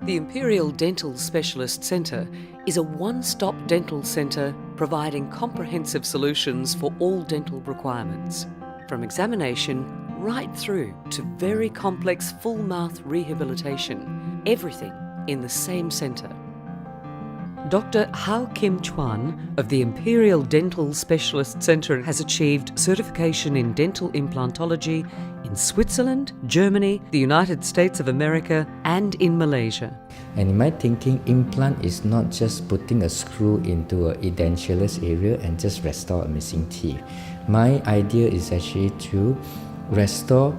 The Imperial Dental Specialist Centre is a one-stop dental centre providing comprehensive solutions for all dental requirements, from examination right through to very complex full mouth rehabilitation, everything in the same centre. Dr. Hao Kim Chuan of the Imperial Dental Specialist Centre has achieved certification in dental implantology in Switzerland, Germany, the United States of America and in Malaysia. And in my thinking, implant is not just putting a screw into an edentulous area and just restore a missing teeth. My idea is actually to restore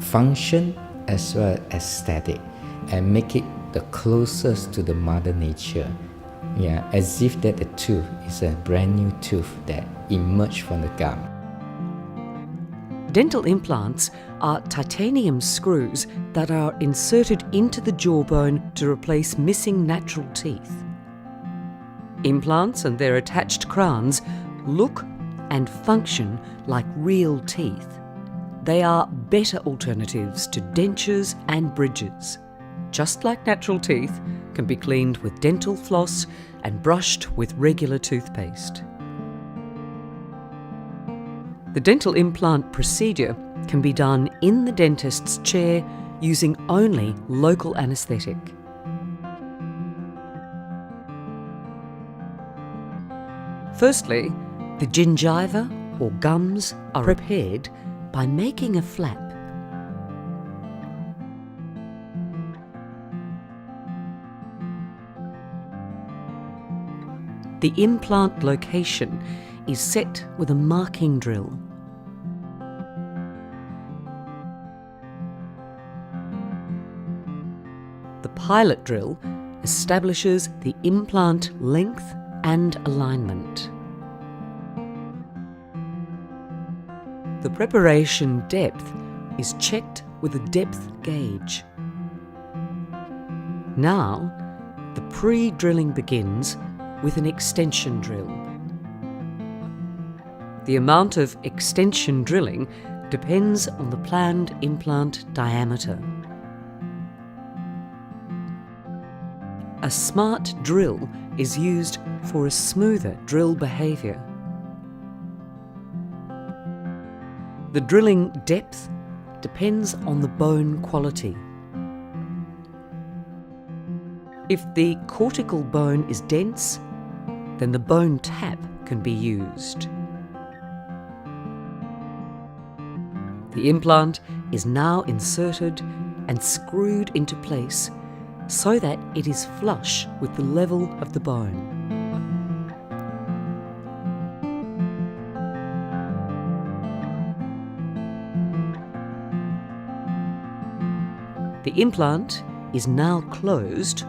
function as well as aesthetic and make it the closest to the mother nature. Yeah, as if that the tooth is a brand new tooth that emerged from the gum. Dental implants are titanium screws that are inserted into the jawbone to replace missing natural teeth. Implants and their attached crowns look and function like real teeth. They are better alternatives to dentures and bridges. Just like natural teeth, can be cleaned with dental floss and brushed with regular toothpaste. The dental implant procedure can be done in the dentist's chair using only local anaesthetic. Firstly, the gingiva or gums are prepared by making a flap. The implant location is set with a marking drill. The pilot drill establishes the implant length and alignment. The preparation depth is checked with a depth gauge. Now, the pre-drilling begins with an extension drill. The amount of extension drilling depends on the planned implant diameter. A smart drill is used for a smoother drill behaviour. The drilling depth depends on the bone quality. If the cortical bone is dense, then the bone tap can be used. The implant is now inserted and screwed into place so that it is flush with the level of the bone. The implant is now closed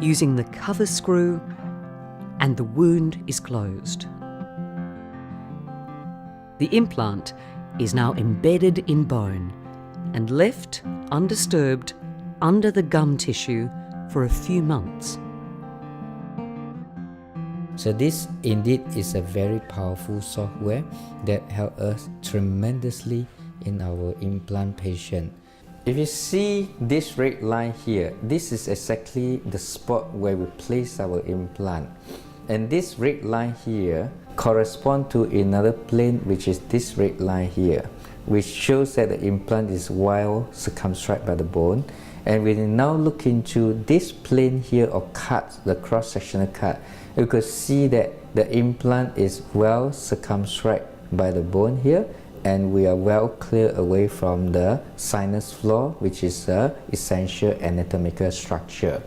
using the cover screw and the wound is closed. The implant is now embedded in bone and left undisturbed under the gum tissue for a few months. So this indeed is a very powerful software that helps us tremendously in our implant patient. If you see this red line here, this is exactly the spot where we place our implant. And this red line here corresponds to another plane, which is this red line here, which shows that the implant is well circumscribed by the bone. And when you now look into this plane here or cut, the cross-sectional cut, you could see that the implant is well circumscribed by the bone here, and we are well clear away from the sinus floor, which is the essential anatomical structure.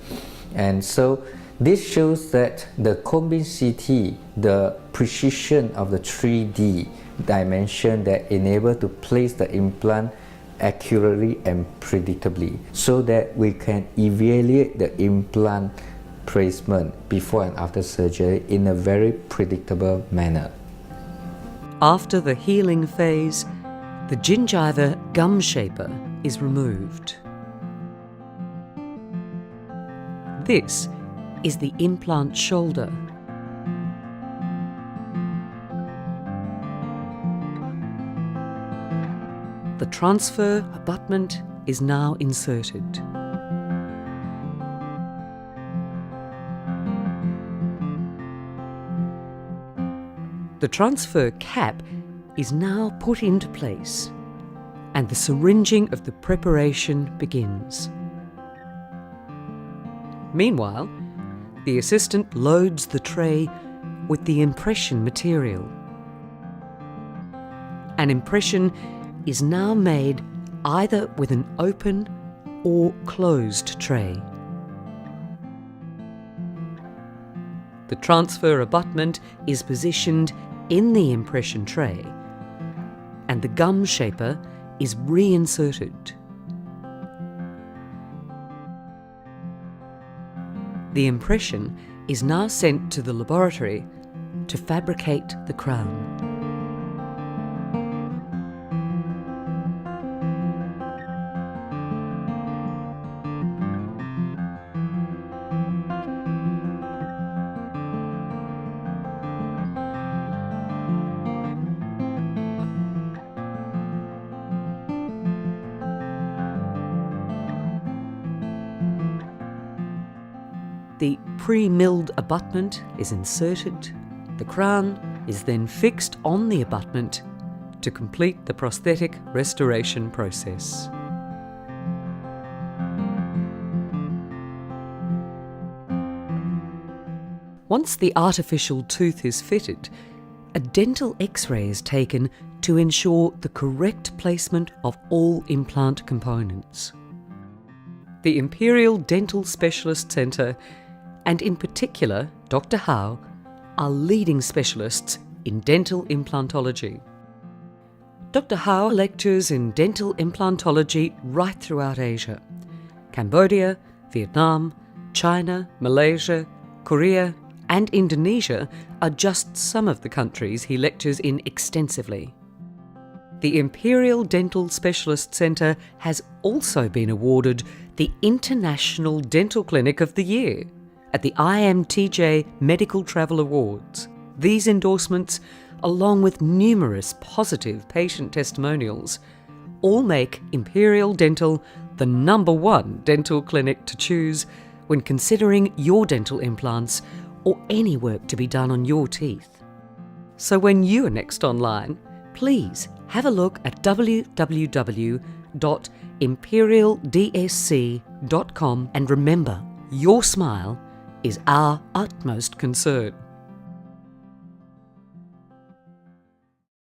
And so this shows that the cone-beam CT, the precision of the 3D dimension that enable to place the implant accurately and predictably, so that we can evaluate the implant placement before and after surgery in a very predictable manner. After the healing phase, the gingiva gum shaper is removed. This is the implant shoulder. The transfer abutment is now inserted. The transfer cap is now put into place, and the syringing of the preparation begins. Meanwhile, the assistant loads the tray with the impression material. An impression is now made either with an open or closed tray. The transfer abutment is positioned in the impression tray, and the gum shaper is reinserted. The impression is now sent to the laboratory to fabricate the crown. The pre-milled abutment is inserted. The crown is then fixed on the abutment to complete the prosthetic restoration process. Once the artificial tooth is fitted, a dental X-ray is taken to ensure the correct placement of all implant components. The Imperial Dental Specialist Centre, and in particular Dr. Howe, are leading specialists in dental implantology. Dr. Howe lectures in dental implantology right throughout Asia. Cambodia, Vietnam, China, Malaysia, Korea, and Indonesia are just some of the countries he lectures in extensively. The Imperial Dental Specialist Centre has also been awarded the International Dental Clinic of the Year at the IMTJ Medical Travel Awards. These endorsements, along with numerous positive patient testimonials, all make Imperial Dental the #1 dental clinic to choose when considering your dental implants or any work to be done on your teeth. So when you are next online, please have a look at www.imperialdsc.com and remember, your smile is our utmost concern.